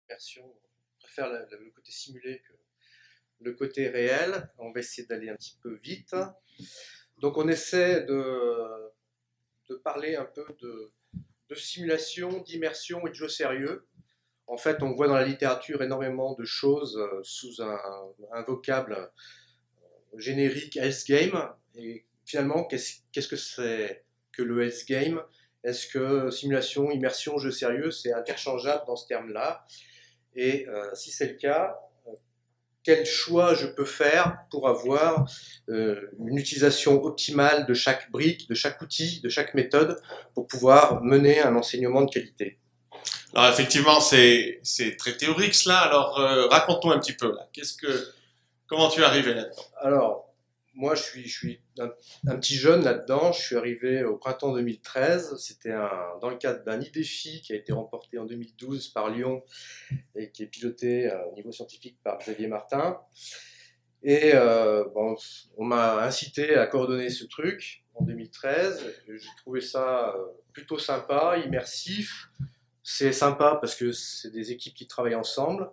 immersion, je préfère le côté simulé que le côté réel. On va essayer d'aller un petit peu vite. Donc on essaie de parler un peu de simulation, d'immersion et de jeu sérieux. En fait, on voit dans la littérature énormément de choses sous un vocable générique health game. Et finalement, qu'est-ce que c'est que le health game? Est-ce que simulation, immersion, jeu sérieux, c'est interchangeable dans ce terme-là? Et si c'est le cas, quel choix je peux faire pour avoir une utilisation optimale de chaque brique, de chaque outil, de chaque méthode pour pouvoir mener un enseignement de qualité? Alors effectivement, c'est très théorique cela. Alors raconte-nous un petit peu là. Comment tu es arrivé là-dedans? Alors, moi, je suis un petit jeune là-dedans. Je suis arrivé au printemps 2013. C'était dans le cadre d'un IDEFI qui a été remporté en 2012 par Lyon et qui est piloté au niveau scientifique par Xavier Martin. Et bon, on m'a incité à coordonner ce truc en 2013. J'ai trouvé ça plutôt sympa, immersif. C'est sympa parce que c'est des équipes qui travaillent ensemble.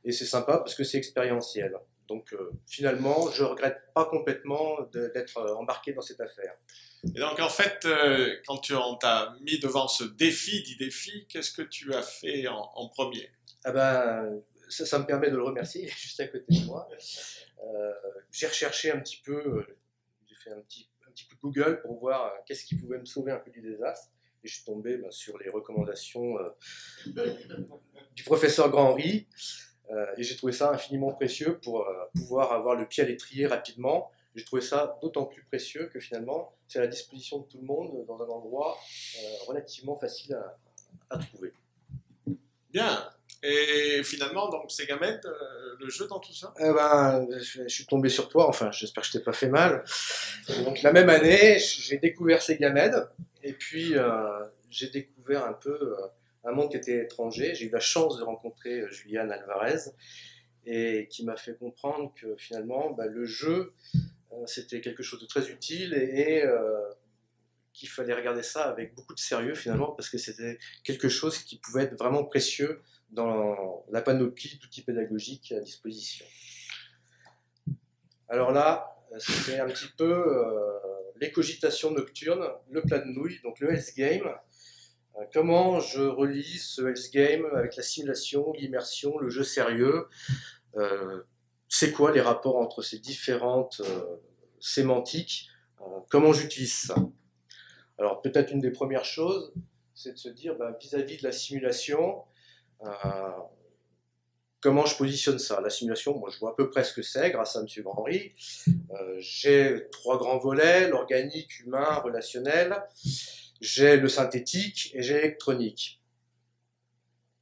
Et c'est sympa parce que c'est expérientiel. Donc finalement, je regrette pas complètement d'être embarqué dans cette affaire. Et donc en fait, quand on t'a mis devant ce défi d'IDEFI, qu'est-ce que tu as fait en premier? Ah ben, ça me permet de le remercier, il est juste à côté de moi. J'ai recherché un petit peu, j'ai fait un petit coup de Google pour voir qu'est-ce qui pouvait me sauver un peu du désastre. Et je suis tombé sur les recommandations du professeur Grand-Henri. Et j'ai trouvé ça infiniment précieux pour pouvoir avoir le pied à l'étrier rapidement. J'ai trouvé ça d'autant plus précieux que finalement, c'est à la disposition de tout le monde dans un endroit relativement facile à trouver. Bien. Et finalement, donc c'est Gamed, le jeu dans tout ça? Eh ben, je suis tombé sur toi, enfin j'espère que je t'ai pas fait mal. Donc la même année, j'ai découvert Segamed, et puis j'ai découvert un peu un monde qui était étranger. J'ai eu la chance de rencontrer Julian Alvarez, et qui m'a fait comprendre que finalement bah, le jeu c'était quelque chose de très utile et qu'il fallait regarder ça avec beaucoup de sérieux finalement parce que c'était quelque chose qui pouvait être vraiment précieux dans la panoplie d'outils pédagogiques à disposition. Alors là, c'est un petit peu l'écogitation nocturne, le plat de nouilles, donc le health game. Comment je relie ce health game avec la simulation, l'immersion, le jeu sérieux? C'est quoi les rapports entre ces différentes sémantiques? Comment j'utilise ça? Alors peut-être une des premières choses, c'est de se dire vis-à-vis de la simulation, euh, comment je positionne ça? La simulation, moi je vois à peu près ce que c'est grâce à M. Grand-Henri. J'ai trois grands volets, l'organique, humain, relationnel. J'ai le synthétique et j'ai l'électronique.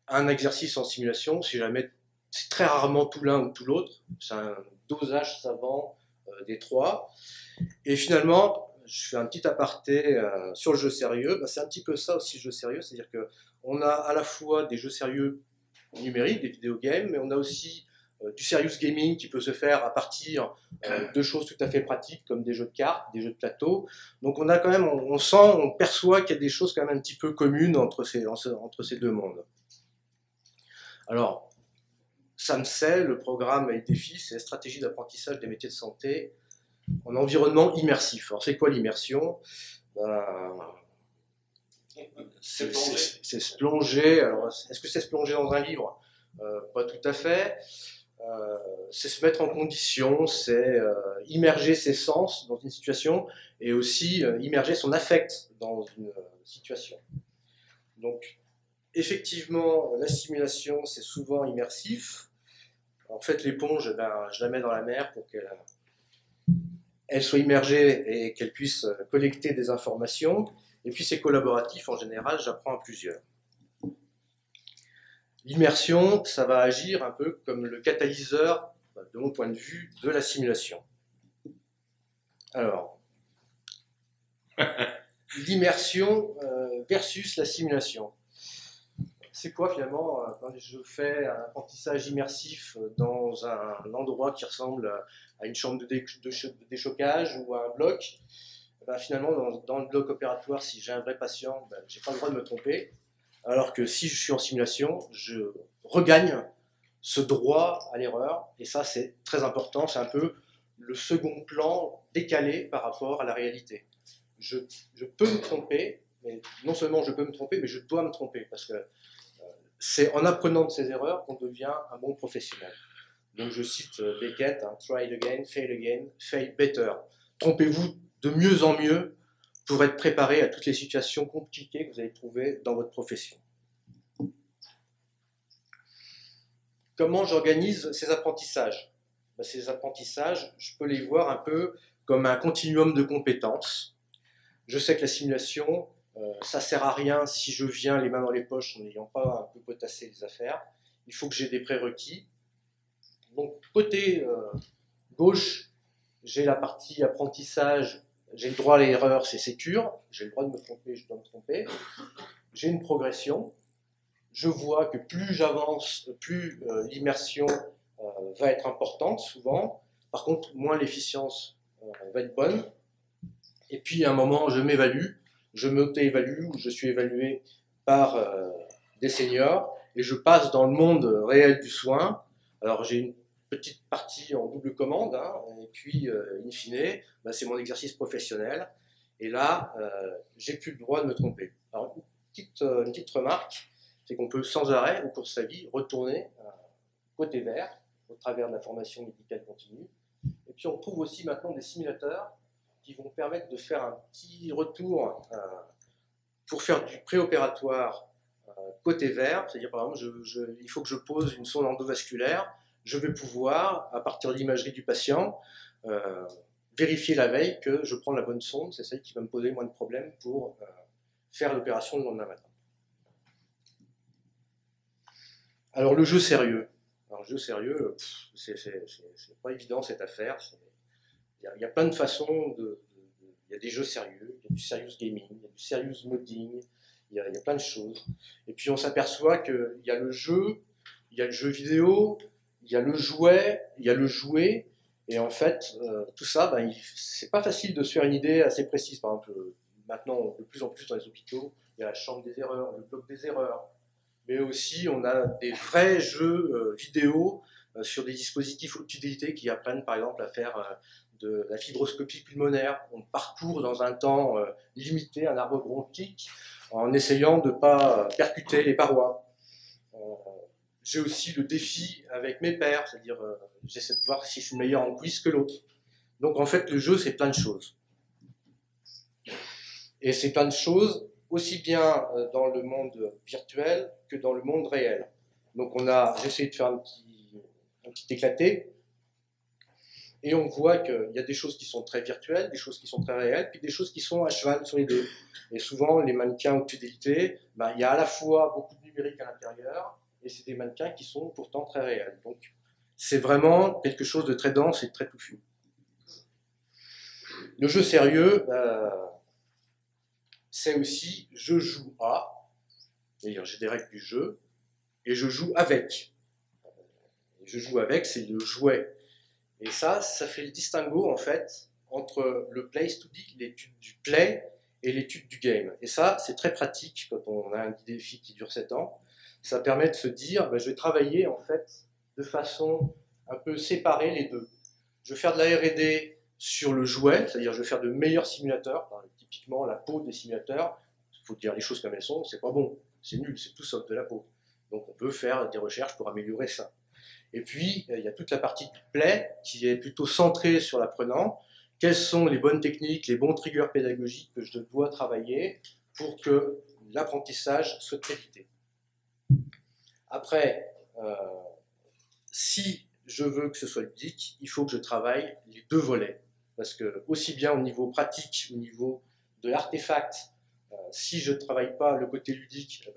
Un exercice en simulation, si jamais, c'est très rarement tout l'un ou tout l'autre. C'est un dosage savant des trois. Et finalement, je fais un petit aparté sur le jeu sérieux. C'est un petit peu ça aussi le jeu sérieux, c'est-à-dire que on a à la fois des jeux sérieux numériques, des vidéogames, mais on a aussi du serious gaming qui peut se faire à partir de choses tout à fait pratiques comme des jeux de cartes, des jeux de plateau. Donc on a quand même, on sent, on perçoit qu'il y a des choses quand même un petit peu communes entre ces deux mondes. Alors, SAMSEL, le programme EDEFI, c'est la stratégie d'apprentissage des métiers de santé en environnement immersif. Alors c'est quoi l'immersion? ben, c'est se plonger. Alors, est-ce que c'est se plonger dans un livre? Pas tout à fait. C'est se mettre en condition, c'est immerger ses sens dans une situation et aussi immerger son affect dans une situation. Donc, effectivement, la simulation, c'est souvent immersif. En fait, l'éponge, je la mets dans la mer pour qu'elle soit immergée et qu'elle puisse collecter des informations. Et puis, c'est collaboratif, en général, j'apprends à plusieurs. L'immersion, ça va agir un peu comme le catalyseur, de mon point de vue, de la simulation. Alors, l'immersion versus la simulation. C'est quoi finalement quand je fais un apprentissage immersif dans un endroit qui ressemble à une chambre de déchocage ou à un bloc? Finalement, dans le bloc opératoire, si j'ai un vrai patient, je n'ai pas le droit de me tromper. Alors que si je suis en simulation, je regagne ce droit à l'erreur, et ça c'est très important, c'est un peu le second plan décalé par rapport à la réalité. Je peux me tromper, mais non seulement je peux me tromper, mais je dois me tromper, parce que c'est en apprenant de ses erreurs qu'on devient un bon professionnel. Donc je cite Beckett, hein, try it again, fail better. Trompez-vous de mieux en mieux pour être préparé à toutes les situations compliquées que vous allez trouver dans votre profession. Comment j'organise ces apprentissages? Ces apprentissages, je peux les voir un peu comme un continuum de compétences. Je sais que la simulation, ça ne sert à rien si je viens les mains dans les poches en n'ayant pas un peu potassé les affaires. Il faut que j'ai des prérequis. Donc, côté gauche, j'ai la partie apprentissage, j'ai le droit à l'erreur, c'est sécure, j'ai le droit de me tromper, je dois me tromper. J'ai une progression, je vois que plus j'avance, plus l'immersion va être importante souvent. Par contre, moins l'efficience va être bonne. Et puis à un moment, je m'évalue, je m'auto-évalue ou je suis évalué par des seniors et je passe dans le monde réel du soin. Alors j'ai une petite partie en double commande, hein, et puis in fine, c'est mon exercice professionnel. Et là, j'ai plus le droit de me tromper. Alors une petite remarque, c'est qu'on peut sans arrêt, au cours de sa vie, retourner côté vert, au travers de la formation médicale continue. Et puis on trouve aussi maintenant des simulateurs qui vont permettre de faire un petit retour pour faire du préopératoire côté vert, c'est-à-dire par exemple, il faut que je pose une sonde endovasculaire, je vais pouvoir, à partir de l'imagerie du patient, vérifier la veille que je prends la bonne sonde, c'est celle qui va me poser moins de problèmes pour faire l'opération le lendemain matin. Alors le jeu sérieux. Alors le jeu sérieux, c'est pas évident cette affaire. Il y a plein de façons il y a des jeux sérieux, il y a du serious gaming, il y a du serious modding, il y a plein de choses. Et puis on s'aperçoit qu'il y a le jeu, il y a le jeu vidéo, il y a le jouet, il y a le jouet, et en fait, tout ça, c'est pas facile de se faire une idée assez précise. Par exemple, maintenant, de plus en plus dans les hôpitaux, il y a la chambre des erreurs, le bloc des erreurs, mais aussi on a des vrais jeux vidéo sur des dispositifs haute fidélité qui apprennent par exemple à faire de la fibroscopie pulmonaire. On parcourt dans un temps limité un arbre bronchique en essayant de ne pas percuter les parois. J'ai aussi le défi avec mes pairs, c'est-à-dire j'essaie de voir si je suis meilleur en quiz que l'autre. Donc en fait le jeu c'est plein de choses. Et c'est plein de choses aussi bien dans le monde virtuel que dans le monde réel. Donc j'ai essayé de faire un petit éclaté, et on voit qu'il y a des choses qui sont très virtuelles, des choses qui sont très réelles, puis des choses qui sont à cheval sur les deux. Et souvent, les mannequins haute fidélité, il y a à la fois beaucoup de numérique à l'intérieur, et c'est des mannequins qui sont pourtant très réels. Donc, c'est vraiment quelque chose de très dense et de très touffu. Le jeu sérieux, c'est aussi je joue à, c'est-à-dire j'ai des règles du jeu, et je joue avec. Et je joue avec, c'est le jouet. Et ça fait le distinguo en fait entre le play study, l'étude du play, et l'étude du game. Et ça, c'est très pratique quand on a un défi qui dure 7 ans. Ça permet de se dire, je vais travailler en fait de façon un peu séparée les deux. Je vais faire de la R&D sur le jouet, c'est-à-dire je vais faire de meilleurs simulateurs. Typiquement, la peau des simulateurs, il faut dire les choses comme elles sont, c'est pas bon, c'est nul, c'est tout sauf de la peau. Donc on peut faire des recherches pour améliorer ça. Et puis, il y a toute la partie du play qui est plutôt centrée sur l'apprenant. Quelles sont les bonnes techniques, les bons triggers pédagogiques que je dois travailler pour que l'apprentissage soit évité. Après, si je veux que ce soit ludique, il faut que je travaille les deux volets. Parce que, aussi bien au niveau pratique, au niveau de l'artefact, si je ne travaille pas le côté ludique,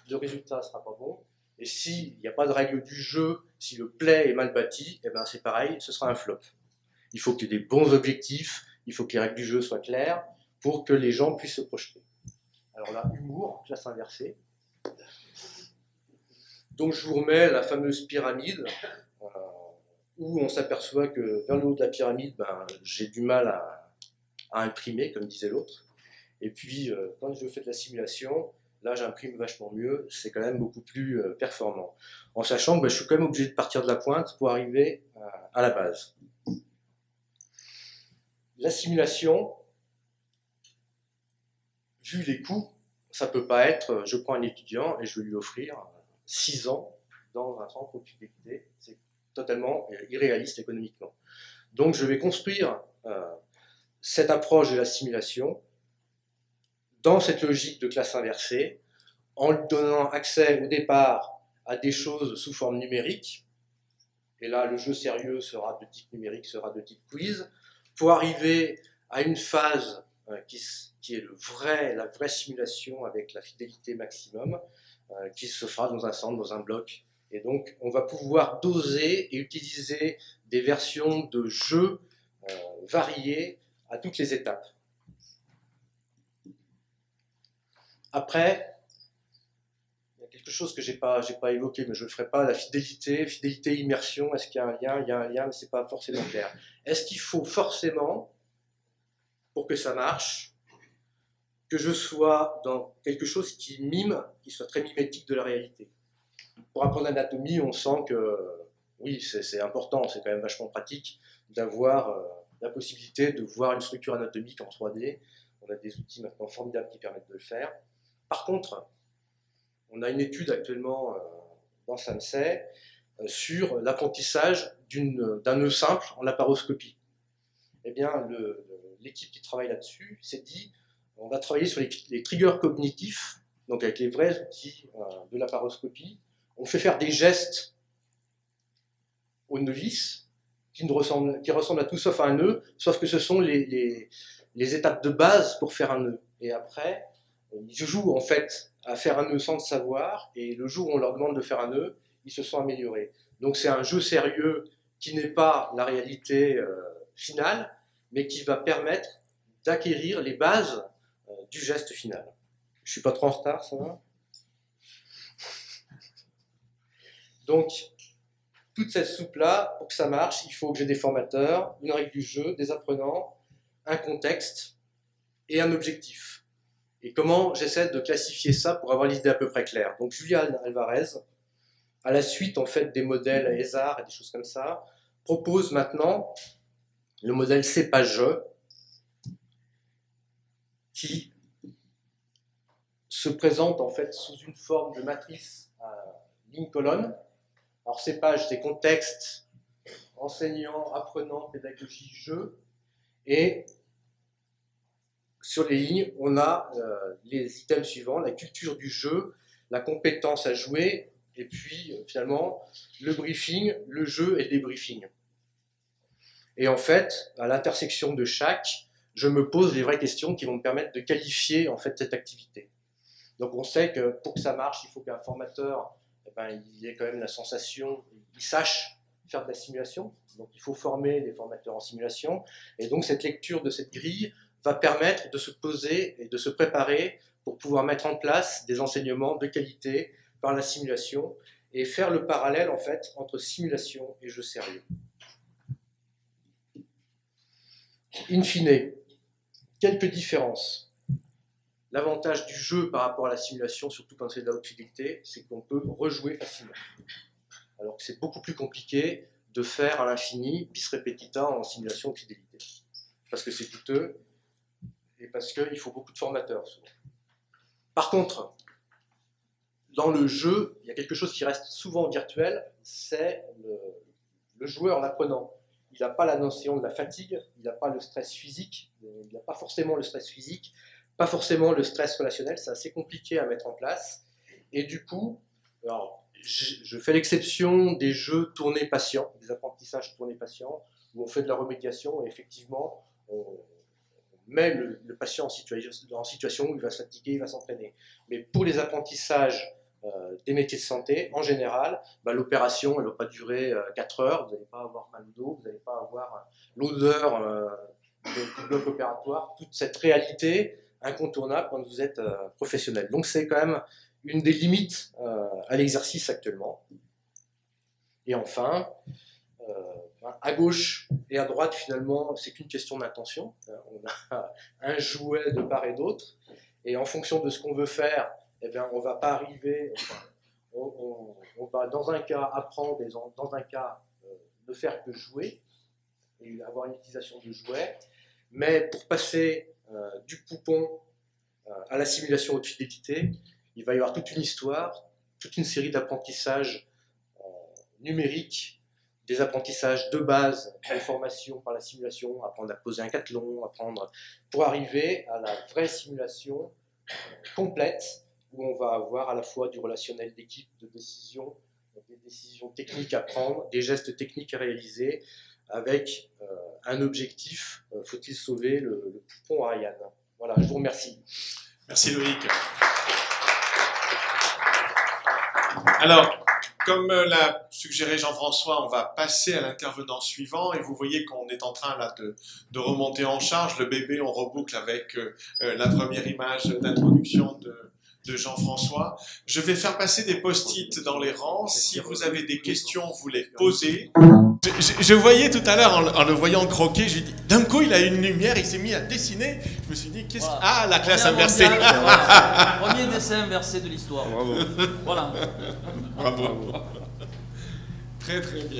le résultat ne sera pas bon. Et s'il n'y a pas de règle du jeu, si le play est mal bâti, c'est pareil, ce sera un flop. Il faut qu'il y ait des bons objectifs, il faut que les règles du jeu soient claires pour que les gens puissent se projeter. Alors là, humour, classe inversée. Donc je vous remets la fameuse pyramide, où on s'aperçoit que vers le haut de la pyramide, j'ai du mal à imprimer, comme disait l'autre. Et puis, quand je fais de la simulation, là j'imprime vachement mieux, c'est quand même beaucoup plus performant. En sachant que je suis quand même obligé de partir de la pointe pour arriver à la base. La simulation, vu les coûts, ça peut pas être, je prends un étudiant et je vais lui offrir 6 ans dans un centre haute fidélité. C'est totalement irréaliste économiquement. Donc je vais construire cette approche de la simulation dans cette logique de classe inversée, en lui donnant accès au départ à des choses sous forme numérique, et là le jeu sérieux sera de type numérique, sera de type quiz, pour arriver à une phase qui est la vraie simulation avec la fidélité maximum, qui se fera dans un centre, dans un bloc. Et donc on va pouvoir doser et utiliser des versions de jeux variées à toutes les étapes. Après, il y a quelque chose que j'ai pas évoqué, mais je ne le ferai pas, la fidélité, immersion, est-ce qu'il y a un lien? Il y a un lien, mais ce n'est pas forcément clair. Est-ce qu'il faut forcément, pour que ça marche, que je sois dans quelque chose qui soit très mimétique de la réalité? Pour apprendre l'anatomie, on sent que, oui, c'est important, c'est quand même vachement pratique d'avoir la possibilité de voir une structure anatomique en 3D. On a des outils maintenant formidables qui permettent de le faire. Par contre, on a une étude actuellement dans SAMSEI sur l'apprentissage d'un nœud simple en laparoscopie. Eh bien, l'équipe qui travaille là-dessus s'est dit, on va travailler sur les triggers cognitifs, donc avec les vrais outils de laparoscopie. On fait faire des gestes aux novices qui ressemblent à tout sauf à un nœud, sauf que ce sont les étapes de base pour faire un nœud. Et après, ils jouent en fait à faire un nœud sans le savoir, et le jour où on leur demande de faire un nœud, ils se sont améliorés. Donc c'est un jeu sérieux qui n'est pas la réalité finale, mais qui va permettre d'acquérir les bases du geste final. Je suis pas trop en retard, ça va? Donc, toute cette soupe-là, pour que ça marche, il faut que j'ai des formateurs, une règle du jeu, des apprenants, un contexte et un objectif. Et comment j'essaie de classifier ça pour avoir l'idée à peu près claire. Donc Julian Alvarez, à la suite en fait des modèles ESAR et des choses comme ça, propose maintenant le modèle CEPAGE qui se présente en fait sous une forme de matrice ligne-colonne. Alors CEPAGE, c'est contexte, enseignant, apprenant, pédagogie, jeu, et sur les lignes, on a les items suivants, la culture du jeu, la compétence à jouer, et puis finalement le briefing, le jeu et le débriefing. Et en fait, à l'intersection de chaque, je me pose les vraies questions qui vont me permettre de qualifier en fait cette activité. Donc on sait que pour que ça marche, il faut qu'un formateur, il ait quand même la sensation, il sache faire de la simulation. Donc il faut former des formateurs en simulation. Et donc cette lecture de cette grille va permettre de se poser et de se préparer pour pouvoir mettre en place des enseignements de qualité par la simulation et faire le parallèle en fait entre simulation et jeu sérieux. In fine, quelques différences. L'avantage du jeu par rapport à la simulation, surtout quand c'est de la haute fidélité, c'est qu'on peut rejouer facilement. Alors que c'est beaucoup plus compliqué de faire à l'infini bis repetita en simulation de fidélité. Parce que c'est coûteux et parce qu'il faut beaucoup de formateurs souvent. Par contre, dans le jeu, il y a quelque chose qui reste souvent virtuel, c'est le joueur, l'apprenant. Il n'a pas la notion de la fatigue, il n'a pas le stress physique, il n'a pas forcément le stress physique, pas forcément le stress relationnel, c'est assez compliqué à mettre en place. Et du coup, alors, je fais l'exception des jeux tournés patients, des apprentissages tournés patients, où on fait de la remédiation et effectivement, on met le patient en situation où il va se fatiguer, il va s'entraîner. Mais pour les apprentissages des métiers de santé, en général, l'opération, elle ne va pas durer 4 heures, vous n'allez pas avoir mal au dos, vous n'allez pas avoir l'odeur du bloc opératoire, toute cette réalité incontournable quand vous êtes professionnel. Donc c'est quand même une des limites à l'exercice actuellement. Et enfin, à gauche et à droite, finalement, c'est qu'une question d'intention. On a un jouet de part et d'autre, et en fonction de ce qu'on veut faire, eh bien, on ne va pas arriver, on va dans un cas apprendre et dans un cas ne faire que jouer et avoir une utilisation de jouets, mais pour passer du poupon à la simulation haute fidélité, il va y avoir toute une histoire, toute une série d'apprentissages numériques, des apprentissages de base, de formation par la simulation, apprendre à poser un cathlon, apprendre pour arriver à la vraie simulation complète, où on va avoir à la fois du relationnel d'équipe, de décision, des décisions techniques à prendre, des gestes techniques à réaliser, avec un objectif, faut-il sauver le poupon Ariane. Voilà, je vous remercie. Merci Loïc. Alors, comme l'a suggéré Jean-François, on va passer à l'intervenant suivant et vous voyez qu'on est en train là de remonter en charge. Le bébé, on reboucle avec la première image d'introduction de Jean-François. Je vais faire passer des post-it dans les rangs. Si vous avez des questions, vous les posez. Je voyais tout à l'heure, en le voyant croquer, je lui dis, d'un coup, il a une lumière, il s'est mis à dessiner. Je me suis dit, qu'est-ce que... Ah, la classe inversée. Voilà. Premier dessin inversé de l'histoire. Bravo. Voilà. Bravo. Très, très bien.